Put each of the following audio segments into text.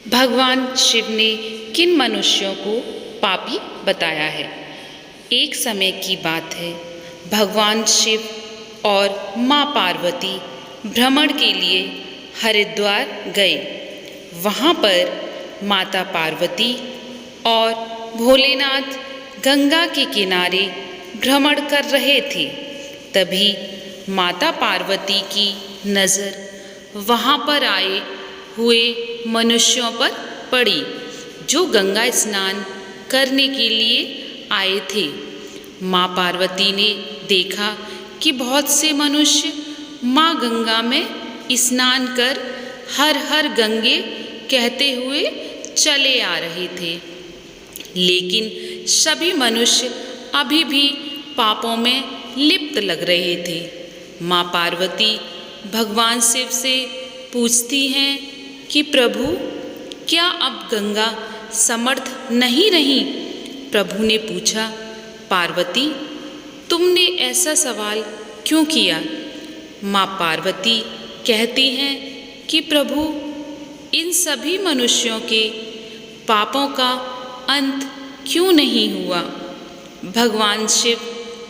भगवान शिव ने किन मनुष्यों को पापी बताया है। एक समय की बात है, भगवान शिव और माँ पार्वती भ्रमण के लिए हरिद्वार गए। वहाँ पर माता पार्वती और भोलेनाथ गंगा के किनारे भ्रमण कर रहे थे। तभी माता पार्वती की नज़र वहाँ पर आए हुए मनुष्यों पर पड़ी, जो गंगा स्नान करने के लिए आए थे। माँ पार्वती ने देखा कि बहुत से मनुष्य माँ गंगा में स्नान कर हर हर गंगे कहते हुए चले आ रहे थे, लेकिन सभी मनुष्य अभी भी पापों में लिप्त लग रहे थे। माँ पार्वती भगवान शिव से पूछती हैं कि प्रभु, क्या अब गंगा समर्थ नहीं रही? प्रभु ने पूछा, पार्वती, तुमने ऐसा सवाल क्यों किया? माँ पार्वती कहती हैं कि प्रभु, इन सभी मनुष्यों के पापों का अंत क्यों नहीं हुआ? भगवान शिव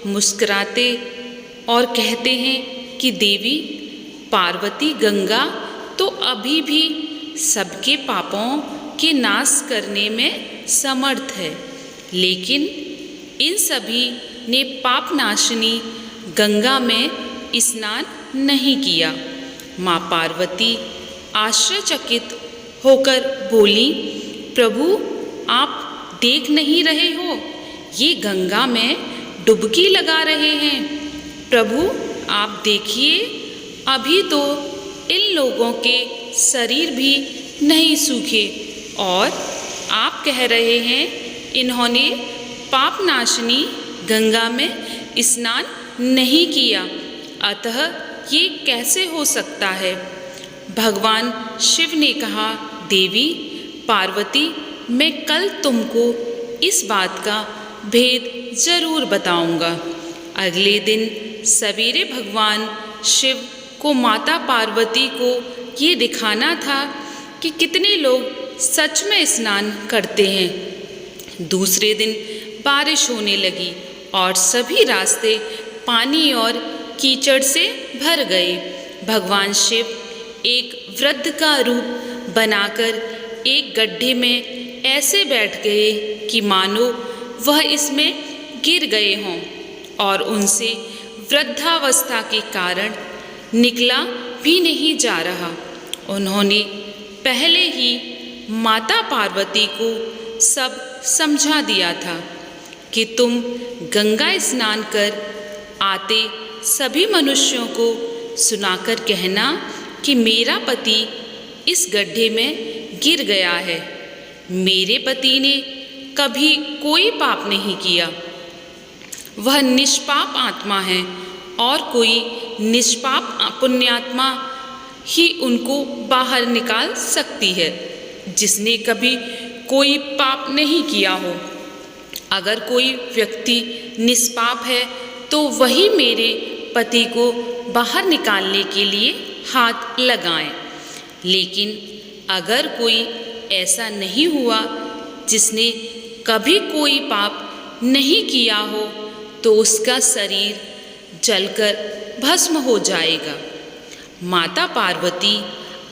मुस्कुराते और कहते हैं कि देवी पार्वती, गंगा तो अभी भी सबके पापों के नाश करने में समर्थ है, लेकिन इन सभी ने पाप नाशिनी गंगा में स्नान नहीं किया। माँ पार्वती आश्चर्यचकित होकर बोली, प्रभु, आप देख नहीं रहे हो, ये गंगा में डुबकी लगा रहे हैं। प्रभु, आप देखिए, अभी तो इन लोगों के शरीर भी नहीं सूखे और आप कह रहे हैं इन्होंने पाप नाशिनी गंगा में स्नान नहीं किया, अतः ये कैसे हो सकता है? भगवान शिव ने कहा, देवी पार्वती, मैं कल तुमको इस बात का भेद जरूर बताऊंगा। अगले दिन सवेरे भगवान शिव को माता पार्वती को ये दिखाना था कि कितने लोग सच में स्नान करते हैं। दूसरे दिन बारिश होने लगी और सभी रास्ते पानी और कीचड़ से भर गए। भगवान शिव एक वृद्ध का रूप बनाकर एक गड्ढे में ऐसे बैठ गए कि मानो वह इसमें गिर गए हों और उनसे वृद्धावस्था के कारण निकला भी नहीं जा रहा। उन्होंने पहले ही माता पार्वती को सब समझा दिया था कि तुम गंगा स्नान कर आते सभी मनुष्यों को सुनाकर कहना कि मेरा पति इस गड्ढे में गिर गया है। मेरे पति ने कभी कोई पाप नहीं किया, वह निष्पाप आत्मा है और कोई निष्पाप पुण्यात्मा ही उनको बाहर निकाल सकती है, जिसने कभी कोई पाप नहीं किया हो। अगर कोई व्यक्ति निष्पाप है तो वही मेरे पति को बाहर निकालने के लिए हाथ लगाएं। लेकिन अगर कोई ऐसा नहीं हुआ जिसने कभी कोई पाप नहीं किया हो तो उसका शरीर जलकर भस्म हो जाएगा। माता पार्वती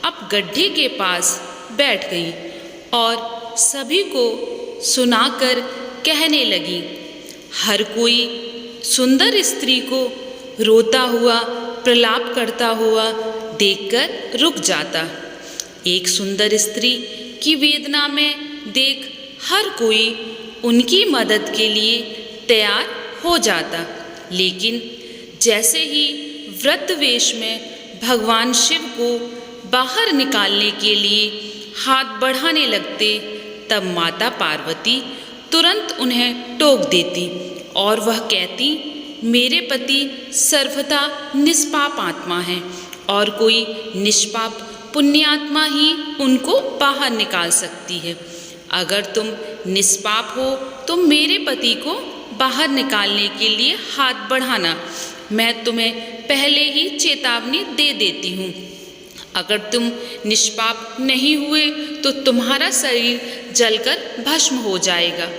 अब गड्ढे के पास बैठ गई और सभी को सुनाकर कहने लगी। हर कोई सुंदर स्त्री को रोता हुआ प्रलाप करता हुआ देखकर रुक जाता। एक सुंदर स्त्री की वेदना में देख हर कोई उनकी मदद के लिए तैयार हो जाता, लेकिन जैसे ही वृद्ध वेश में भगवान शिव को बाहर निकालने के लिए हाथ बढ़ाने लगते, तब माता पार्वती तुरंत उन्हें टोक देती और वह कहती, मेरे पति सर्वथा निष्पाप आत्मा हैं और कोई निष्पाप पुण्यात्मा ही उनको बाहर निकाल सकती है। अगर तुम निष्पाप हो तो मेरे पति को बाहर निकालने के लिए हाथ बढ़ाना, मैं तुम्हें पहले ही चेतावनी दे देती हूँ। अगर तुम निष्पाप नहीं हुए तो तुम्हारा शरीर जलकर भस्म हो जाएगा।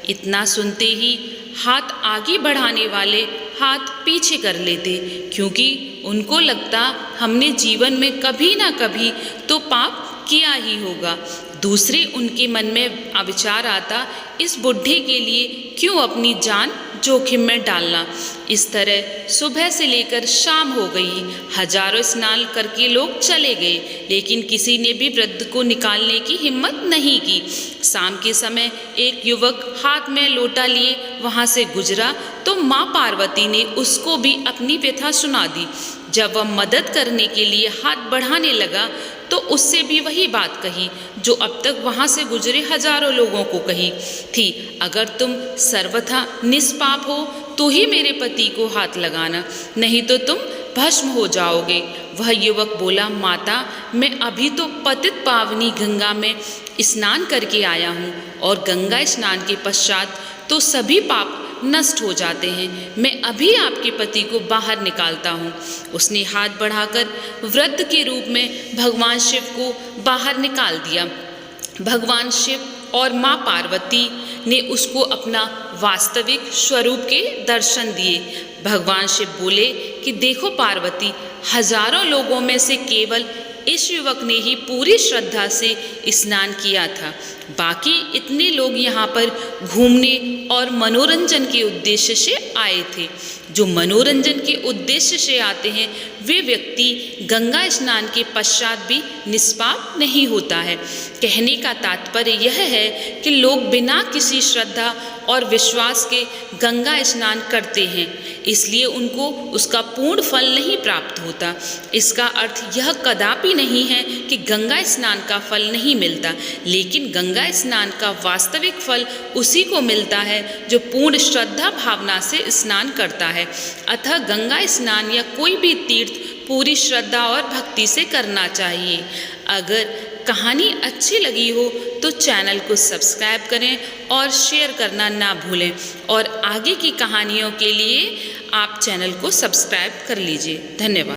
इतना सुनते ही हाथ आगे बढ़ाने वाले हाथ पीछे कर लेते, क्योंकि उनको लगता हमने जीवन में कभी ना कभी तो पाप किया ही होगा। दूसरे उनके मन में विचार आता, इस बुढ़े के लिए क्यों अपनी जान जोखिम में डालना। इस तरह सुबह से लेकर शाम हो गई। हजारों स्नान करके लोग चले गए, लेकिन किसी ने भी वृद्ध को निकालने की हिम्मत नहीं की। शाम के समय एक युवक हाथ में लोटा लिए वहाँ से गुजरा तो माँ पार्वती ने उसको भी अपनी व्यथा सुना दी। जब वह मदद करने के लिए हाथ बढ़ाने लगा तो उससे भी वही बात कही जो अब तक वहाँ से गुजरे हजारों लोगों को कही थी, अगर तुम सर्वथा निष्पाप हो तो ही मेरे पति को हाथ लगाना, नहीं तो तुम भस्म हो जाओगे। वह युवक बोला, माता, मैं अभी तो पतित पावनी गंगा में स्नान करके आया हूँ और गंगा स्नान के पश्चात तो सभी पाप नष्ट हो जाते हैं। मैं अभी आपके पति को बाहर निकालता हूँ। उसने हाथ बढ़ाकर वृद्ध के रूप में भगवान शिव को बाहर निकाल दिया। भगवान शिव और माँ पार्वती ने उसको अपना वास्तविक स्वरूप के दर्शन दिए। भगवान शिव बोले कि देखो पार्वती, हजारों लोगों में से केवल इस युवक ने ही पूरी श्रद्धा से स्नान किया था। बाकी इतने लोग यहाँ पर घूमने और मनोरंजन के उद्देश्य से आए थे। जो मनोरंजन के उद्देश्य से आते हैं वे व्यक्ति गंगा स्नान के पश्चात भी निष्पाप नहीं होता है। कहने का तात्पर्य यह है कि लोग बिना किसी श्रद्धा और विश्वास के गंगा स्नान करते हैं, इसलिए उनको उसका पूर्ण फल नहीं प्राप्त होता। इसका अर्थ यह कदापि नहीं है कि गंगा स्नान का फल नहीं मिलता, लेकिन गंगा स्नान का वास्तविक फल उसी को मिलता है जो पूर्ण श्रद्धा भावना से स्नान करता है। अतः गंगा स्नान या कोई भी तीर्थ पूरी श्रद्धा और भक्ति से करना चाहिए। अगर कहानी अच्छी लगी हो तो चैनल को सब्सक्राइब करें और शेयर करना ना भूलें, और आगे की कहानियों के लिए आप चैनल को सब्सक्राइब कर लीजिए। धन्यवाद।